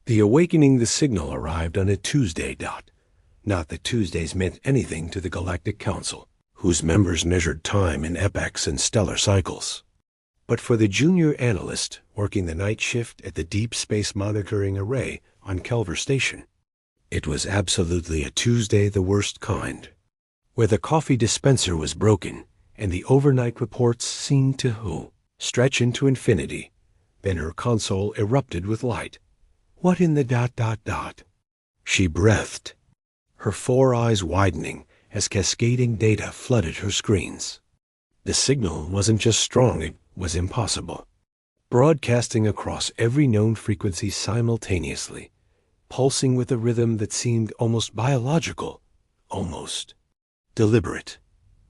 The awakening the signal arrived on a Tuesday. Not that Tuesdays meant anything to the Galactic Council, whose members measured time in epochs and stellar cycles. But for the junior analyst working the night shift at the Deep Space Monitoring Array on Kelver Station, it was absolutely a Tuesday the worst kind, where the coffee dispenser was broken and the overnight reports seemed to stretch into infinity. Then her console erupted with light. What in the ... She breathed, her 4 eyes widening as cascading data flooded her screens. The signal wasn't just strong, it was impossible. Broadcasting across every known frequency simultaneously, pulsing with a rhythm that seemed almost biological, almost deliberate.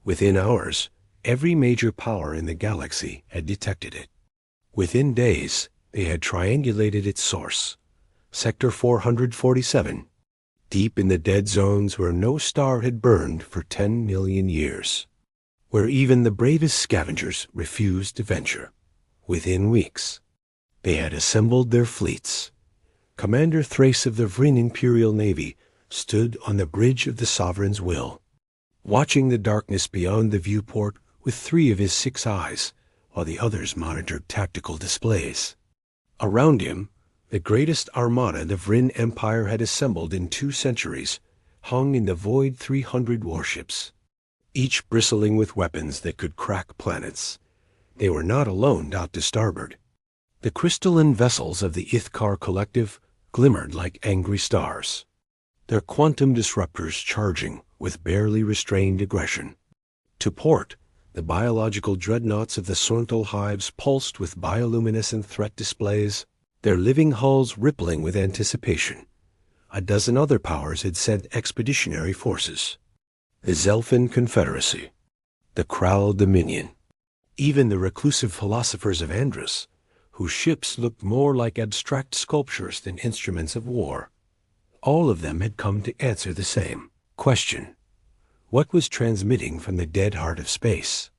Within hours, every major power in the galaxy had detected it. Within days, they had triangulated its source, Sector 447, deep in the dead zones where no star had burned for 10 million years, where even the bravest scavengers refused to venture. Within weeks, they had assembled their fleets. Commander Thrace of the Vryn Imperial Navy stood on the bridge of the Sovereign's will, watching the darkness beyond the viewport with 3 of his 6 eyes, while the others monitored tactical displays. Around him, the greatest armada the Vryn Empire had assembled in 2 centuries hung in the void 300 warships, each bristling with weapons that could crack planets. They were not alone to starboard. The crystalline vessels of the Ithkar Collective glimmered like angry stars, their quantum disruptors charging with barely restrained aggression. To port, the biological dreadnoughts of the Sorntal hives pulsed with bioluminescent threat displays, their living hulls rippling with anticipation. A dozen other powers had sent expeditionary forces. The Zelfin Confederacy, the Kral Dominion, even the reclusive philosophers of Andrus, whose ships looked more like abstract sculptures than instruments of war. All of them had come to answer the same question. What was transmitting from the dead heart of space?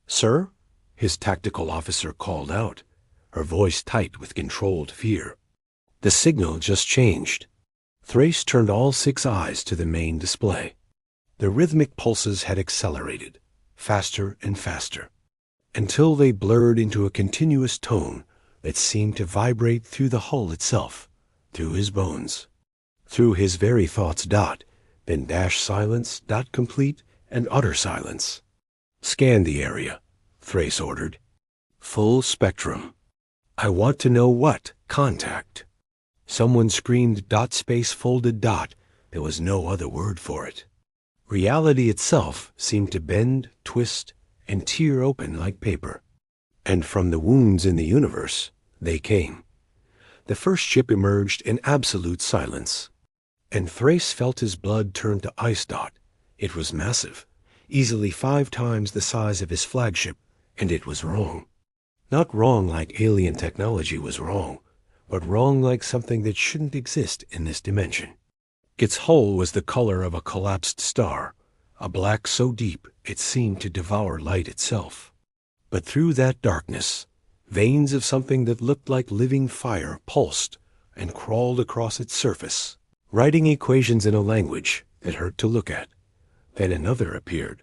"Sir?" his tactical officer called out, her voice tight with controlled fear. The signal just changed. Thrace turned all 6 eyes to the main display. The rhythmic pulses had accelerated, faster and faster, until they blurred into a continuous tone that seemed to vibrate through the hull itself, through his bones, through his very thoughts. Then dash silence, complete and utter silence. "Scan the area," Thrace ordered. "Full spectrum. I want to know what contact." Someone screamed space folded . There was no other word for it. Reality itself seemed to bend, twist, and tear open like paper. And from the wounds in the universe, they came. The first ship emerged in absolute silence, and Thrace felt his blood turn to ice. It was massive, easily 5 times the size of his flagship, and it was wrong. Not wrong like alien technology was wrong, but wrong like something that shouldn't exist in this dimension. Its hull was the color of a collapsed star, a black so deep it seemed to devour light itself. But through that darkness, veins of something that looked like living fire pulsed and crawled across its surface, writing equations in a language that hurt to look at. Then another appeared,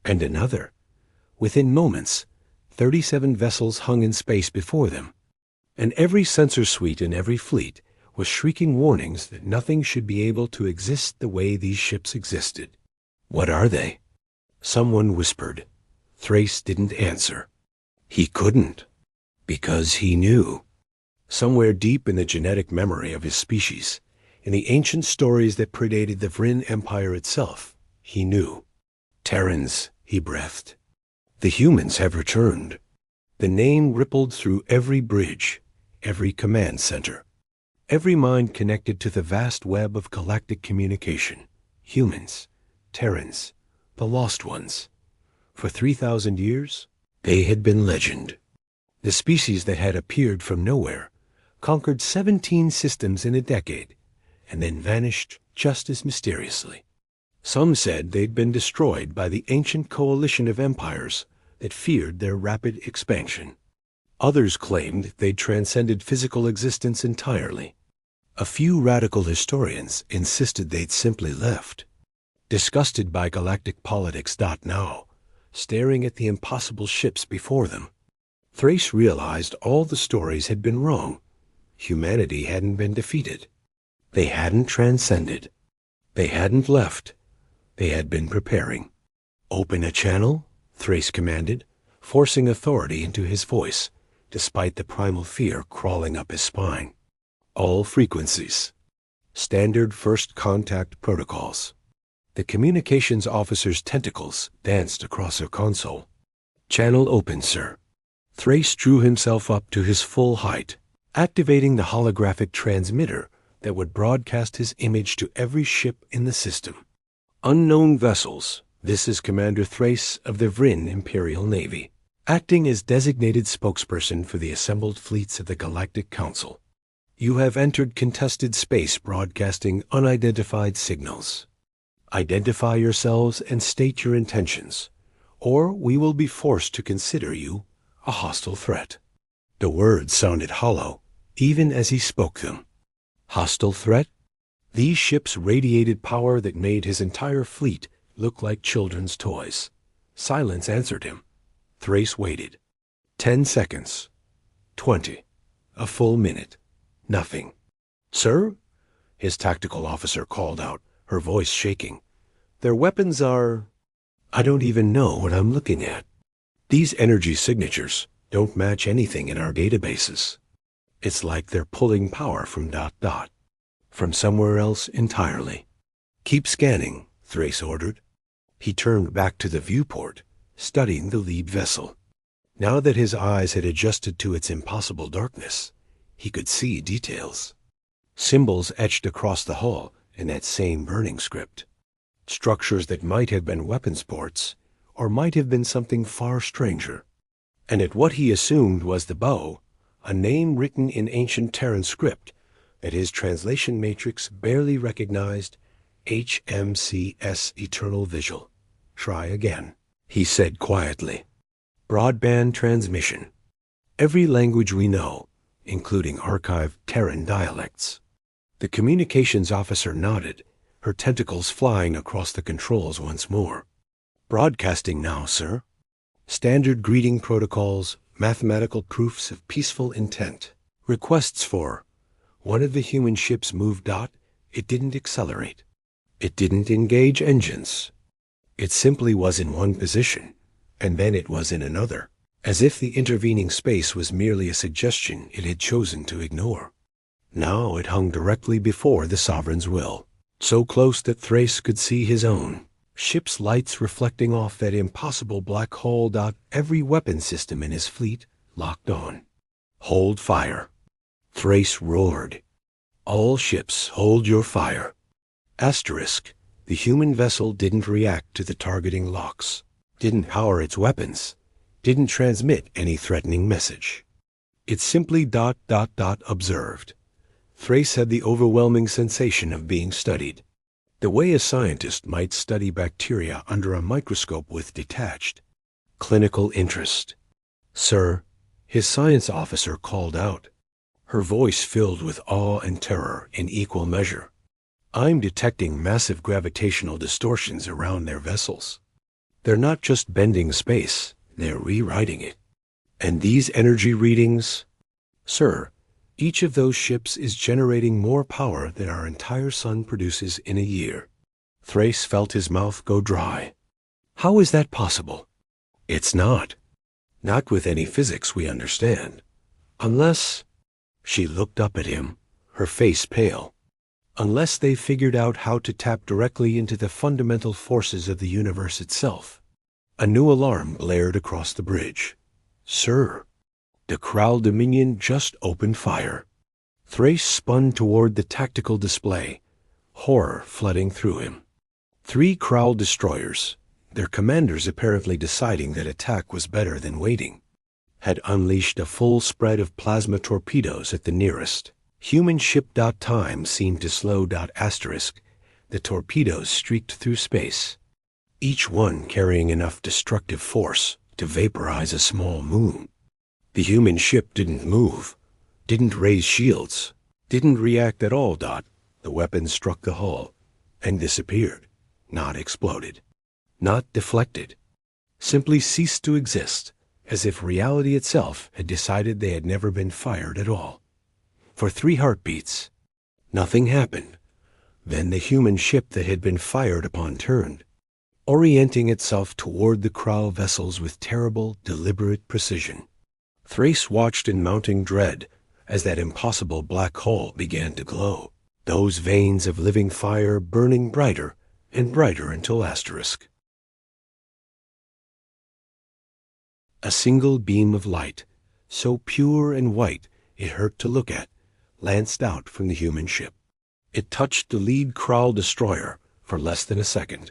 and another. Within moments, 37 vessels hung in space before them, and every sensor suite in every fleet was shrieking warnings that nothing should be able to exist the way these ships existed. "What are they?" Someone whispered. Thrace didn't answer. He couldn't, because he knew. Somewhere deep in the genetic memory of his species, in the ancient stories that predated the Vryn Empire itself, he knew. "Terrans," he breathed. "The humans have returned." The name rippled through every bridge, every command center, every mind connected to the vast web of galactic communication. Humans, Terrans, the lost ones. For 3,000 years, they had been legend. The species that had appeared from nowhere, conquered 17 systems in a decade, and then vanished just as mysteriously. Some said they'd been destroyed by the ancient coalition of empires that feared their rapid expansion. Others claimed they'd transcended physical existence entirely. A few radical historians insisted they'd simply left. Disgusted by galactic politics. Now, staring at the impossible ships before them, Thrace realized all the stories had been wrong. Humanity hadn't been defeated. They hadn't transcended. They hadn't left. They had been preparing. "Open a channel," Thrace commanded, forcing authority into his voice, despite the primal fear crawling up his spine. "All frequencies. Standard first contact protocols." The communications officer's tentacles danced across her console. "Channel open, sir." Thrace drew himself up to his full height, activating the holographic transmitter that would broadcast his image to every ship in the system. "Unknown vessels. This is Commander Thrace of the Vryn Imperial Navy, acting as designated spokesperson for the assembled fleets of the Galactic Council. You have entered contested space broadcasting unidentified signals. Identify yourselves and state your intentions, or we will be forced to consider you a hostile threat." The words sounded hollow, even as he spoke them. Hostile threat? These ships radiated power that made his entire fleet look like children's toys. Silence answered him. Thrace waited. 10 seconds. 20. A full minute. Nothing. "Sir?" his tactical officer called out, her voice shaking. "Their weapons are... I don't even know what I'm looking at. These energy signatures don't match anything in our databases. It's like they're pulling power from ... from somewhere else entirely." "Keep scanning," Thrace ordered. He turned back to the viewport, studying the lead vessel. Now that his eyes had adjusted to its impossible darkness, he could see details. Symbols etched across the hull in that same burning script. Structures that might have been weapons ports, or might have been something far stranger. And at what he assumed was the bow, a name written in ancient Terran script that his translation matrix barely recognized: HMCS Eternal Vigil. "Try again," he said quietly. "Broadband transmission. Every language we know, including archived Terran dialects." The communications officer nodded, her tentacles flying across the controls once more. "Broadcasting now, sir. Standard greeting protocols, mathematical proofs of peaceful intent. Requests for..." One of the human ships moved. It didn't accelerate. It didn't engage engines. It simply was in one position, and then it was in another, as if the intervening space was merely a suggestion it had chosen to ignore. Now it hung directly before the Sovereign's will, so close that Thrace could see his own. Ship's lights reflecting off that impossible black hole. Every weapon system in his fleet locked on. "Hold fire." Thrace roared. "All ships, hold your fire." Asterisk. The human vessel didn't react to the targeting locks, didn't power its weapons, didn't transmit any threatening message. It simply ... observed. Thrace had the overwhelming sensation of being studied, the way a scientist might study bacteria under a microscope with detached, clinical interest. "Sir," his science officer called out, her voice filled with awe and terror in equal measure. "I'm detecting massive gravitational distortions around their vessels. They're not just bending space, they're rewriting it. And these energy readings... Sir, each of those ships is generating more power than our entire sun produces in a year." Thrace felt his mouth go dry. How is that possible? It's not. Not with any physics we understand. Unless... She looked up at him, her face pale. "Unless they figured out how to tap directly into the fundamental forces of the universe itself." A new alarm blared across the bridge. "Sir, the Kral Dominion just opened fire." Thrace spun toward the tactical display, horror flooding through him. 3 Kral destroyers, their commanders apparently deciding that attack was better than waiting, had unleashed a full spread of plasma torpedoes at the nearest. Human ship. Time seemed to slow. Asterisk. The torpedoes streaked through space, each one carrying enough destructive force to vaporize a small moon. The human ship didn't move, didn't raise shields, Didn't react at all, Dot. The weapon struck the hull and disappeared, not exploded, not deflected. Simply ceased to exist, as if reality itself had decided they had never been fired at all. For 3 heartbeats, nothing happened. Then the human ship that had been fired upon turned, orienting itself toward the Kral vessels with terrible, deliberate precision. Thrace watched in mounting dread as that impossible black hole began to glow, those veins of living fire burning brighter and brighter until asterisk. A single beam of light, so pure and white it hurt to look at, lanced out from the human ship. It touched the lead Kral destroyer for less than a second.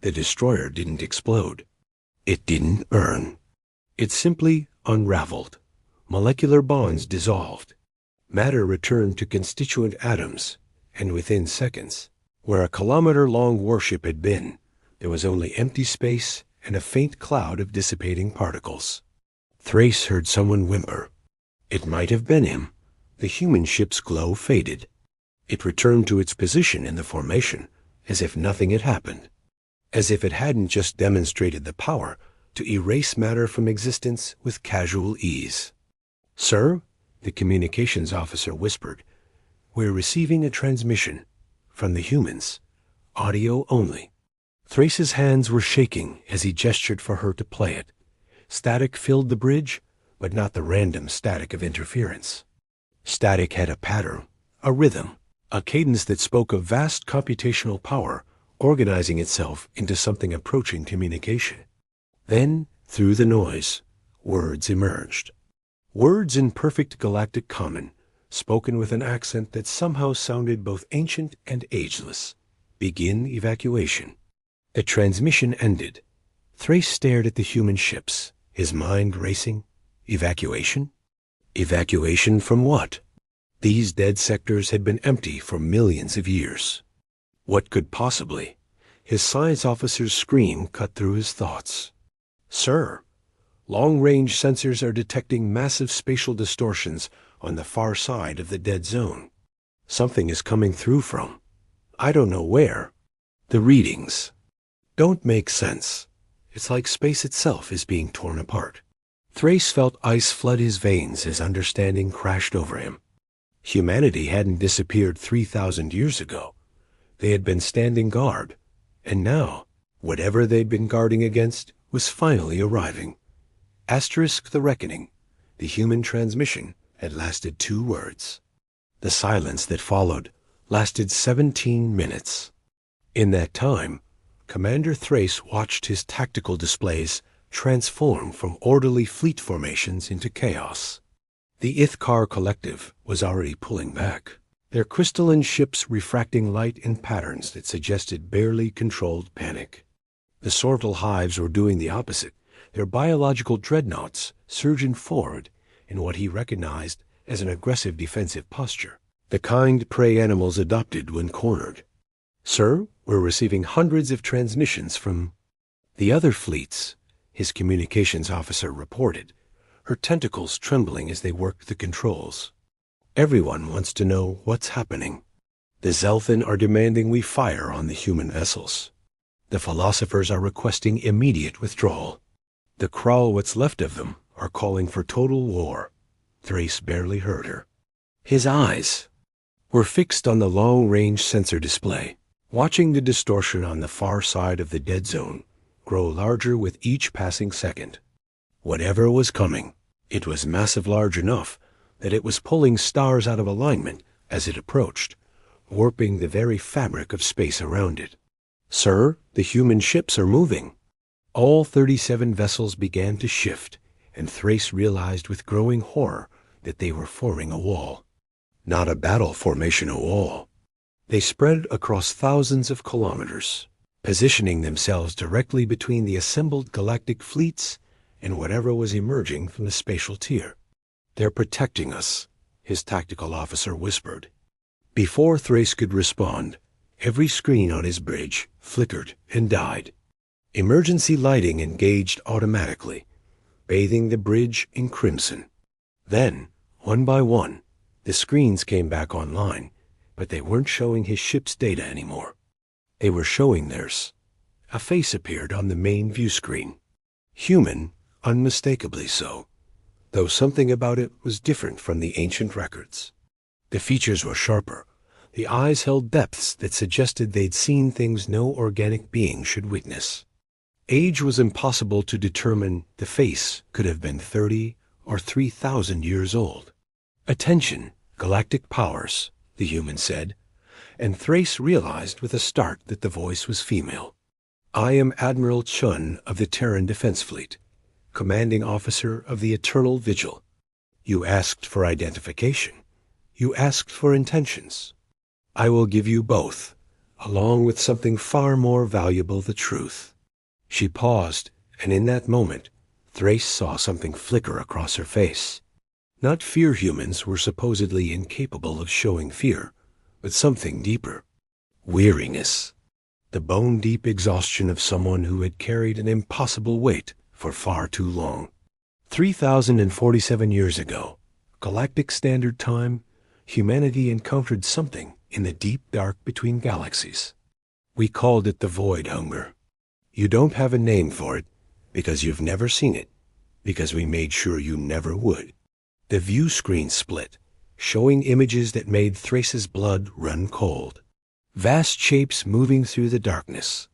The destroyer didn't explode. It didn't burn. It simply unraveled. Molecular bonds dissolved. Matter returned to constituent atoms, and within seconds, where a kilometer-long warship had been, there was only empty space and a faint cloud of dissipating particles. Thrace heard someone whimper. It might have been him. The human ship's glow faded. It returned to its position in the formation, as if nothing had happened, as if it hadn't just demonstrated the power to erase matter from existence with casual ease. "Sir," the communications officer whispered, "we're receiving a transmission from the humans, audio only." Thrace's hands were shaking as he gestured for her to play it. Static filled the bridge, but not the random static of interference. Static had a pattern, a rhythm, a cadence that spoke of vast computational power organizing itself into something approaching communication. Then, through the noise, words emerged. Words in perfect galactic common, spoken with an accent that somehow sounded both ancient and ageless. "Begin evacuation." The transmission ended. Thrace stared at the human ships, his mind racing. Evacuation? Evacuation from what? These dead sectors had been empty for millions of years. What could possibly? His science officer's scream cut through his thoughts. "Sir, long-range sensors are detecting massive spatial distortions on the far side of the dead zone. Something is coming through from, I don't know where. The readings don't make sense. It's like space itself is being torn apart." Thrace felt ice flood his veins as understanding crashed over him. Humanity hadn't disappeared 3,000 years ago. They had been standing guard, and now, whatever they'd been guarding against was finally arriving. Asterisk the reckoning. The human transmission had lasted 2 words. The silence that followed lasted 17 minutes. In that time, Commander Thrace watched his tactical displays transform from orderly fleet formations into chaos. The Ithkar Collective was already pulling back, their crystalline ships refracting light in patterns that suggested barely controlled panic. The Sortal hives were doing the opposite, their biological dreadnoughts surging forward in what he recognized as an aggressive defensive posture, the kind prey animals adopted when cornered. "Sir, we're receiving hundreds of transmissions from the other fleets," his communications officer reported, her tentacles trembling as they worked the controls. "Everyone wants to know what's happening. The Zelthan are demanding we fire on the human vessels. The philosophers are requesting immediate withdrawal. The Kral, what's left of them, are calling for total war." Thrace barely heard her. His eyes were fixed on the long-range sensor display, watching the distortion on the far side of the dead zone grow larger with each passing second. Whatever was coming, it was massive, large enough that it was pulling stars out of alignment as it approached, warping the very fabric of space around it. "Sir, the human ships are moving." All 37 vessels began to shift, and Thrace realized with growing horror that they were forming a wall. Not a battle formation, a wall. They spread across thousands of kilometers, positioning themselves directly between the assembled galactic fleets and whatever was emerging from the spatial tier. "They're protecting us," his tactical officer whispered. Before Thrace could respond, every screen on his bridge flickered and died. Emergency lighting engaged automatically, bathing the bridge in crimson. Then, one by one, The screens came back online, but they weren't showing his ship's data anymore. They were showing theirs. A face appeared on the main view screen. Human, unmistakably so, though something about it was different from the ancient records. The features were sharper. The eyes held depths that suggested they'd seen things no organic being should witness. Age was impossible to determine. The face could have been 30 or 3,000 years old. "Attention, galactic powers," the human said, and Thrace realized with a start that the voice was female. "I am Admiral Chun of the Terran Defense Fleet, commanding officer of the Eternal Vigil. You asked for identification. You asked for intentions. I will give you both, along with something far more valuable, the truth." She paused, and in that moment, Thrace saw something flicker across her face. Not fear humans were supposedly incapable of showing fear, but something deeper. Weariness. The bone-deep exhaustion of someone who had carried an impossible weight for far too long. 3,047 years ago, Galactic Standard Time, humanity encountered something in the deep dark between galaxies. We called it the void hunger. You don't have a name for it, because you've never seen it, because we made sure you never would. The view screen split, showing images that made Thrace's blood run cold. Vast shapes moving through the darkness,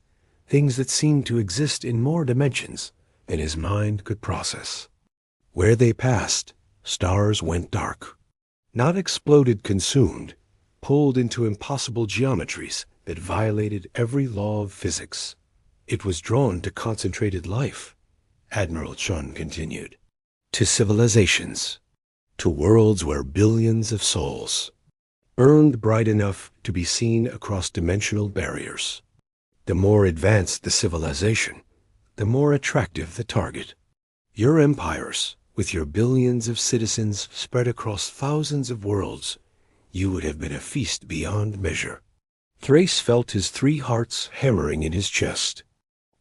things that seemed to exist in more dimensions than his mind could process. Where they passed, stars went dark. Not exploded, consumed, pulled into impossible geometries that violated every law of physics. It was drawn to concentrated life, Admiral Chun continued. To civilizations. To worlds where billions of souls burned bright enough to be seen across dimensional barriers. The more advanced the civilization, the more attractive the target. Your empires, with your billions of citizens spread across thousands of worlds, you would have been a feast beyond measure. Thrace felt his 3 hearts hammering in his chest.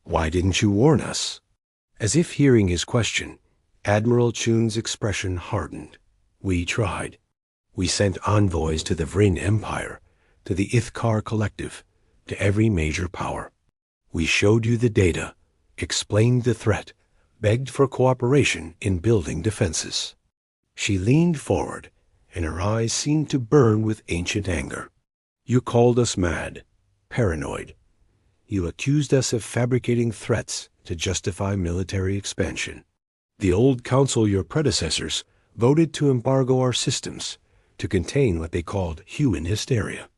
Why didn't you warn us? As if hearing his question, Admiral Chun's expression hardened. We tried. We sent envoys to the Vryn Empire, to the Ithkar Collective, to every major power. We showed you the data, explained the threat, begged for cooperation in building defenses. She leaned forward, and her eyes seemed to burn with ancient anger. You called us mad, paranoid. You accused us of fabricating threats to justify military expansion. The old council, your predecessors, voted to embargo our systems, to contain what they called human hysteria.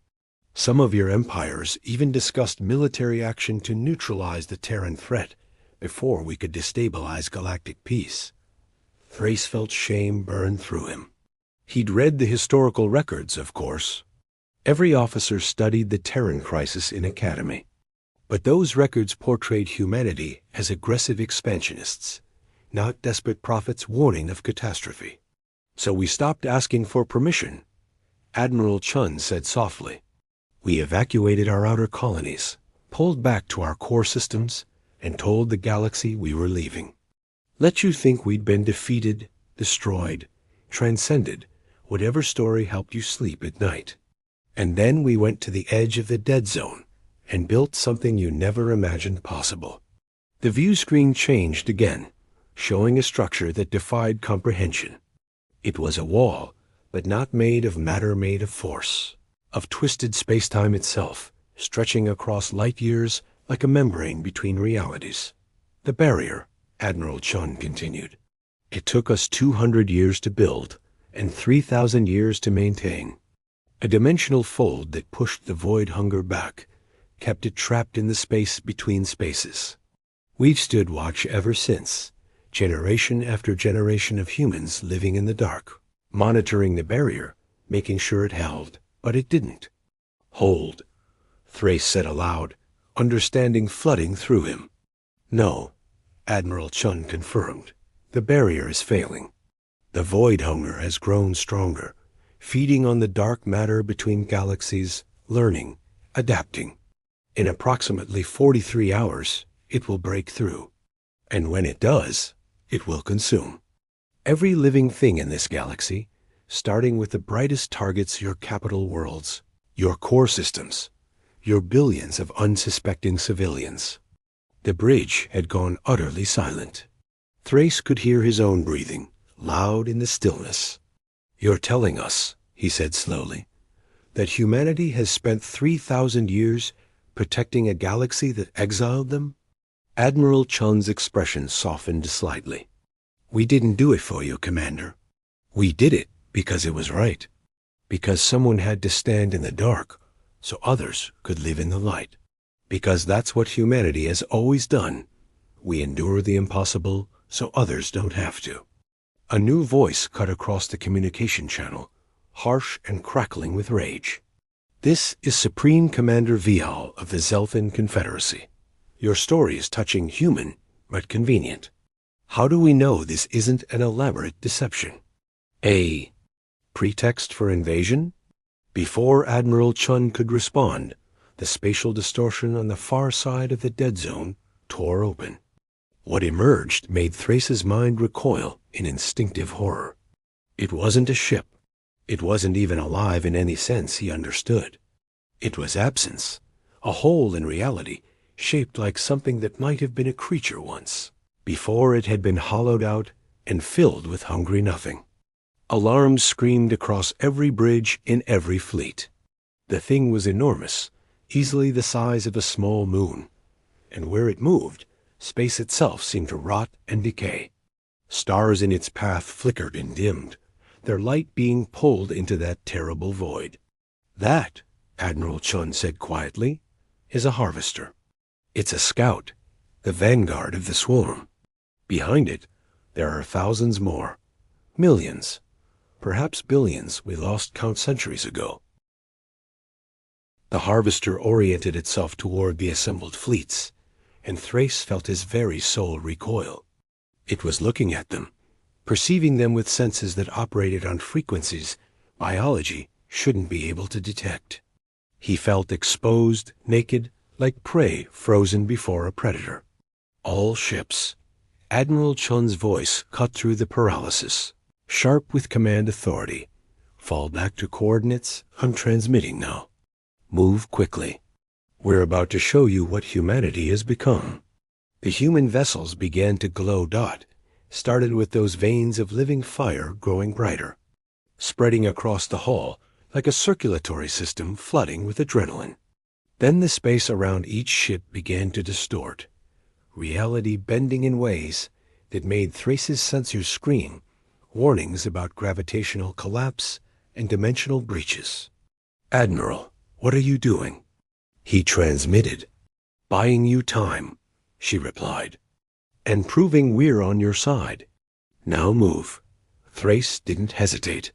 Some of your empires even discussed military action to neutralize the Terran threat before we could destabilize galactic peace. Thrace felt shame burn through him. He'd read the historical records, of course. Every officer studied the Terran crisis in academy. But those records portrayed humanity as aggressive expansionists, not desperate prophets warning of catastrophe. So we stopped asking for permission, Admiral Chun said softly. We evacuated our outer colonies, pulled back to our core systems, and told the galaxy we were leaving. Let you think we'd been defeated, destroyed, transcended, whatever story helped you sleep at night. And then we went to the edge of the dead zone and built something you never imagined possible. The view screen changed again, showing a structure that defied comprehension. It was a wall, but not made of matter, made of force, of twisted space-time itself, stretching across light years like a membrane between realities. The barrier, Admiral Chun continued. It took us 200 years to build, and 3,000 years to maintain. A dimensional fold that pushed the void hunger back, kept it trapped in the space between spaces. We've stood watch ever since, generation after generation of humans living in the dark, monitoring the barrier, making sure it held, but it didn't. Hold, Thrace said aloud, understanding flooding through him. No, Admiral Chun confirmed. The barrier is failing. The void hunger has grown stronger, feeding on the dark matter between galaxies, learning, adapting. In approximately 43 hours, it will break through. And when it does, it will consume every living thing in this galaxy, starting with the brightest targets, your capital worlds, your core systems, your billions of unsuspecting civilians. The bridge had gone utterly silent. Thrace could hear his own breathing, loud in the stillness. "You're telling us," he said slowly, "that humanity has spent 3,000 years protecting a galaxy that exiled them?" Admiral Chun's expression softened slightly. "We didn't do it for you, Commander. We did it because it was right. Because someone had to stand in the dark so others could live in the light. Because that's what humanity has always done. We endure the impossible so others don't have to." A new voice cut across the communication channel, harsh and crackling with rage. "This is Supreme Commander Vial of the Zelthan Confederacy. Your story is touching human, but convenient. How do we know this isn't an elaborate deception? A pretext for invasion?" Before Admiral Chun could respond, the spatial distortion on the far side of the dead zone tore open. What emerged made Thrace's mind recoil in instinctive horror. It wasn't a ship. It wasn't even alive in any sense he understood. It was absence, a hole in reality, shaped like something that might have been a creature once, before it had been hollowed out and filled with hungry nothing. Alarms screamed across every bridge in every fleet. The thing was enormous, easily the size of a small moon, and where it moved, space itself seemed to rot and decay. Stars in its path flickered and dimmed, their light being pulled into that terrible void. "That," Admiral Chun said quietly, "is a harvester. It's a scout, the vanguard of the swarm. Behind it, there are thousands more, millions, perhaps billions we lost count centuries ago." The harvester oriented itself toward the assembled fleets, and Thrace felt his very soul recoil. It was looking at them, perceiving them with senses that operated on frequencies biology shouldn't be able to detect. He felt exposed, naked, like prey frozen before a predator. "All ships." Admiral Chun's voice cut through the paralysis, sharp with command authority. "Fall back to coordinates. I'm transmitting now. Move quickly. We're about to show you what humanity has become." The human vessels began to glow. Started with those veins of living fire growing brighter, spreading across the hull like a circulatory system flooding with adrenaline. Then the space around each ship began to distort, reality bending in ways that made Thrace's sensors scream, warnings about gravitational collapse and dimensional breaches. "Admiral, what are you doing?" He transmitted. "Buying you time," she replied, "and proving we're on your side. Now move." Thrace didn't hesitate.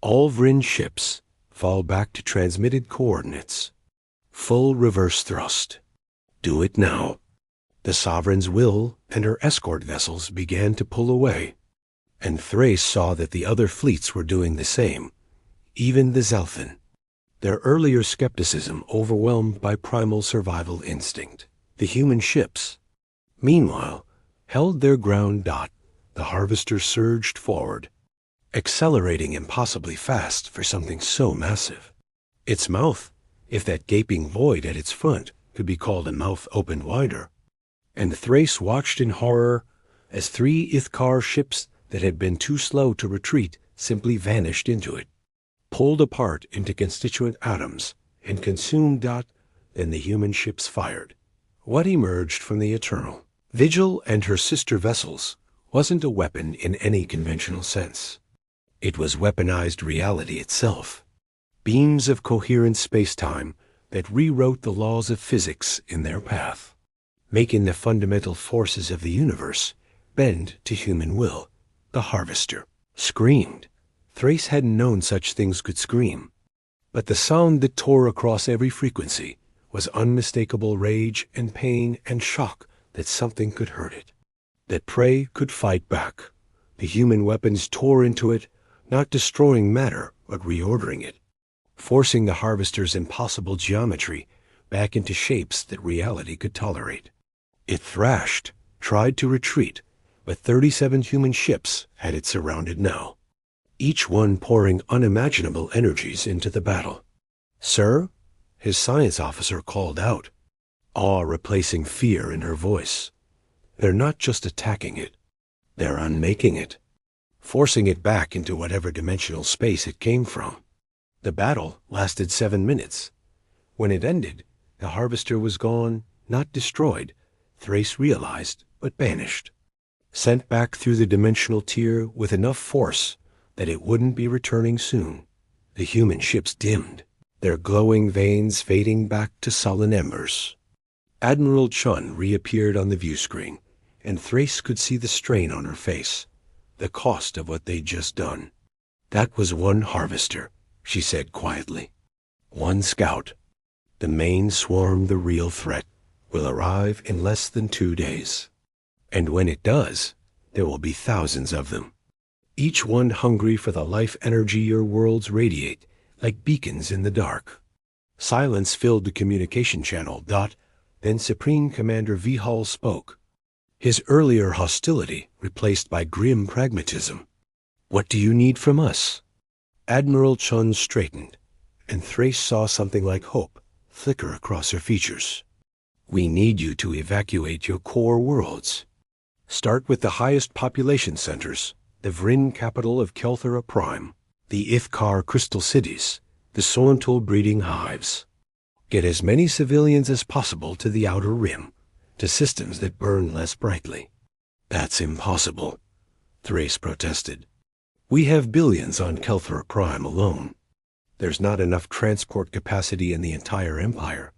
"All Vryn ships, fall back to transmitted coordinates. Full reverse thrust. Do it now." The Sovereign's will and her escort vessels began to pull away, and Thrace saw that the other fleets were doing the same, even the Zelthan, their earlier skepticism overwhelmed by primal survival instinct. The human ships, meanwhile, held their ground. The harvester surged forward, accelerating impossibly fast for something so massive. Its mouth, if that gaping void at its front could be called a mouth opened wider, and Thrace watched in horror as 3 Ithkar ships that had been too slow to retreat simply vanished into it, pulled apart into constituent atoms, and consumed. Then the human ships fired. What emerged from the Eternal, Vigil and her sister vessels, wasn't a weapon in any conventional sense. It was weaponized reality itself, beams of coherent space-time that rewrote the laws of physics in their path, making the fundamental forces of the universe bend to human will. The harvester screamed. Thrace hadn't known such things could scream, but the sound that tore across every frequency was unmistakable rage and pain and shock that something could hurt it, that prey could fight back. The human weapons tore into it, not destroying matter, but reordering it, forcing the harvester's impossible geometry back into shapes that reality could tolerate. It thrashed, tried to retreat, but 37 human ships had it surrounded now. each one pouring unimaginable energies into the battle. "Sir," his science officer called out, awe replacing fear in her voice. "They're not just attacking it. They're unmaking it, forcing it back into whatever dimensional space it came from." The battle lasted 7 minutes. When it ended, the harvester was gone, not destroyed, Thrace realized, but banished. Sent back through the dimensional tier with enough force that it wouldn't be returning soon. The human ships dimmed, their glowing veins fading back to sullen embers. Admiral Chun reappeared on the view screen, and Thrace could see the strain on her face, the cost of what they'd just done. "That was one harvester," she said quietly. "One scout. The main swarm, the real threat, will arrive in less than 2 days. And when it does, there will be thousands of them, each one hungry for the life energy your worlds radiate, like beacons in the dark." Silence filled the communication channel. Then Supreme Commander Vihal spoke, his earlier hostility replaced by grim pragmatism. "What do you need from us?" Admiral Chun straightened, and Thrace saw something like hope flicker across her features. "We need you to evacuate your core worlds. Start with the highest population centers, the Vryn capital of Kelthera Prime, the Ithkar crystal cities, the Solental breeding hives. Get as many civilians as possible to the outer rim, to systems that burn less brightly." "That's impossible," Thrace protested. "We have billions on Kelthera Prime alone. There's not enough transport capacity in the entire empire.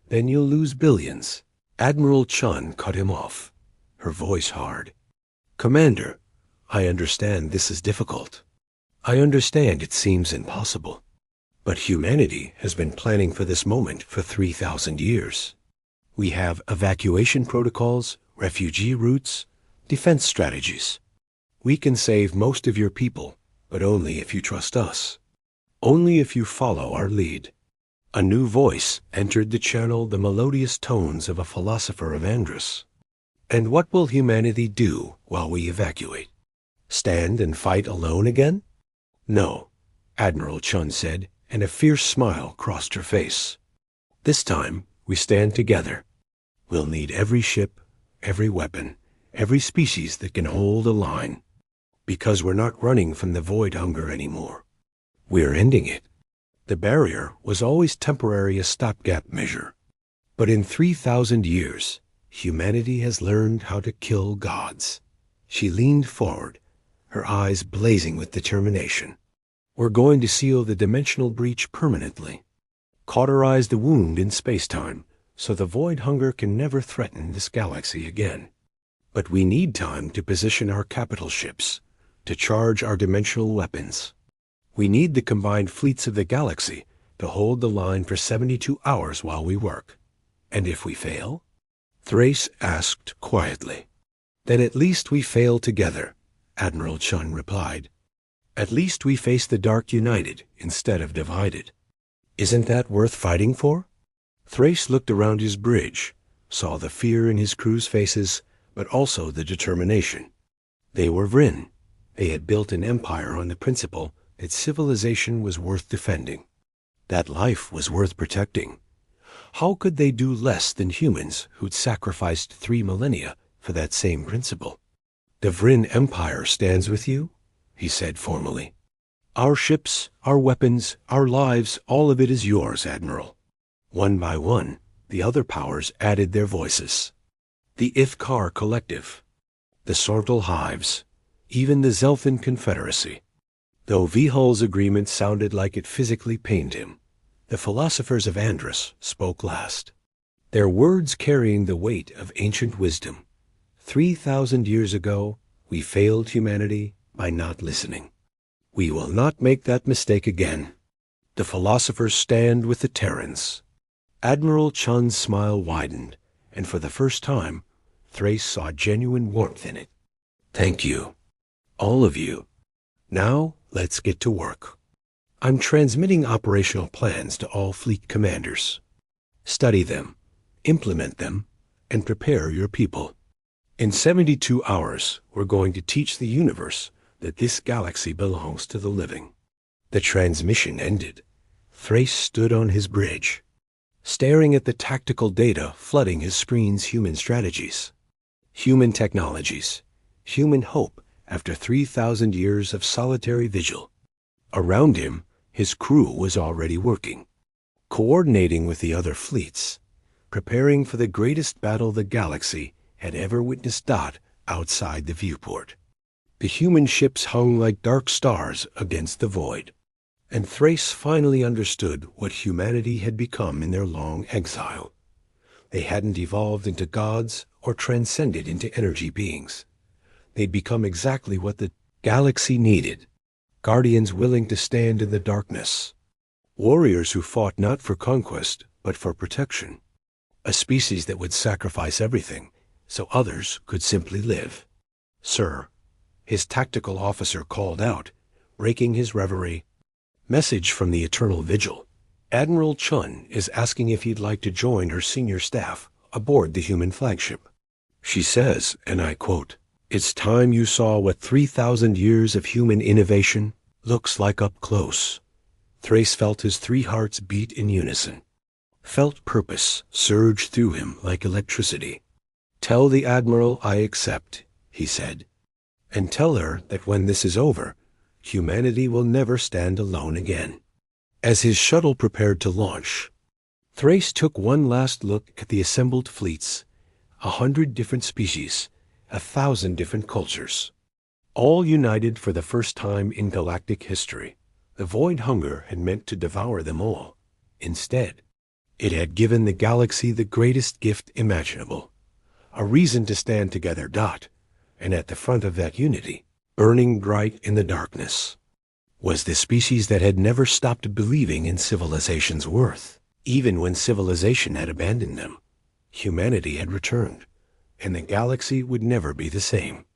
Then you'll lose billions." Admiral Chun cut him off, her voice hard. "Commander, I understand this is difficult. I understand it seems impossible. But humanity has been planning for this moment for 3,000 years. We have evacuation protocols, refugee routes, defense strategies. We can save most of your people, but only if you trust us. Only if you follow our lead." A new voice entered the channel, the melodious tones of a philosopher of Andrus. "And what will humanity do while we evacuate? Stand and fight alone again?" "No," Admiral Chun said, and a fierce smile crossed her face. "This time we stand together. We'll need every ship, every weapon, every species that can hold a line. Because we're not running from the void hunger anymore. We're ending it. The barrier was always temporary, a stopgap measure. But in 3,000 years, humanity has learned how to kill gods." She leaned forward, her eyes blazing with determination. "We're going to seal the dimensional breach permanently. Cauterize the wound in space-time, so the void hunger can never threaten this galaxy again. But we need time to position our capital ships, to charge our dimensional weapons. We need the combined fleets of the galaxy to hold the line for 72 hours while we work. And if we fail?" Thrace asked quietly. "Then at least we fail together," Admiral Chun replied. "At least we face the dark united instead of divided. Isn't that worth fighting for?" Thrace looked around his bridge, saw the fear in his crew's faces, but also the determination. They were Vryn. They had built an empire on the principle that civilization was worth defending, that life was worth protecting. How could they do less than humans who'd sacrificed 3 millennia for that same principle? "The Vryn Empire stands with you," he said formally. "Our ships, our weapons, our lives, all of it is yours, Admiral." One by one, the other powers added their voices. The Ithkar Collective, the Sortal Hives, even the Zelthan Confederacy. Though Vihal's agreement sounded like it physically pained him, the philosophers of Andrus spoke last, their words carrying the weight of ancient wisdom. 3,000 years ago, we failed humanity by not listening. We will not make that mistake again. The philosophers stand with the Terrans. Admiral Chun's smile widened, and for the first time, Thrace saw genuine warmth in it. "Thank you. All of you. Now, let's get to work. I'm transmitting operational plans to all fleet commanders. Study them, implement them, and prepare your people. In 72 hours, we're going to teach the universe that this galaxy belongs to the living. The transmission ended. Thrace stood on his bridge, staring at the tactical data flooding his screen's human strategies, human technologies, human hope after 3,000 years of solitary vigil. Around him, his crew was already working, coordinating with the other fleets, preparing for the greatest battle the galaxy had ever witnessed. Outside the viewport, the human ships hung like dark stars against the void, and Thrace finally understood what humanity had become in their long exile. They hadn't evolved into gods or transcended into energy beings. They'd become exactly what the galaxy needed: guardians willing to stand in the darkness, warriors who fought not for conquest but for protection, a species that would sacrifice everything so others could simply live. "Sir," his tactical officer called out, breaking his reverie. "Message from the Eternal Vigil. Admiral Chun is asking if he'd like to join her senior staff aboard the human flagship. She says, and I quote, 'It's time you saw what 3,000 years of human innovation looks like up close.'" Thrace felt his three hearts beat in unison, felt purpose surge through him like electricity. "Tell the Admiral I accept," he said, "and tell her that when this is over, humanity will never stand alone again." As his shuttle prepared to launch, Thrace took one last look at the assembled fleets, 100 different species, 1,000 different cultures, all united for the first time in galactic history. The void hunger had meant to devour them all. Instead, it had given the galaxy the greatest gift imaginable: a reason to stand together. And at the front of that unity, burning bright in the darkness, was the species that had never stopped believing in civilization's worth. Even when civilization had abandoned them, humanity had returned, and the galaxy would never be the same.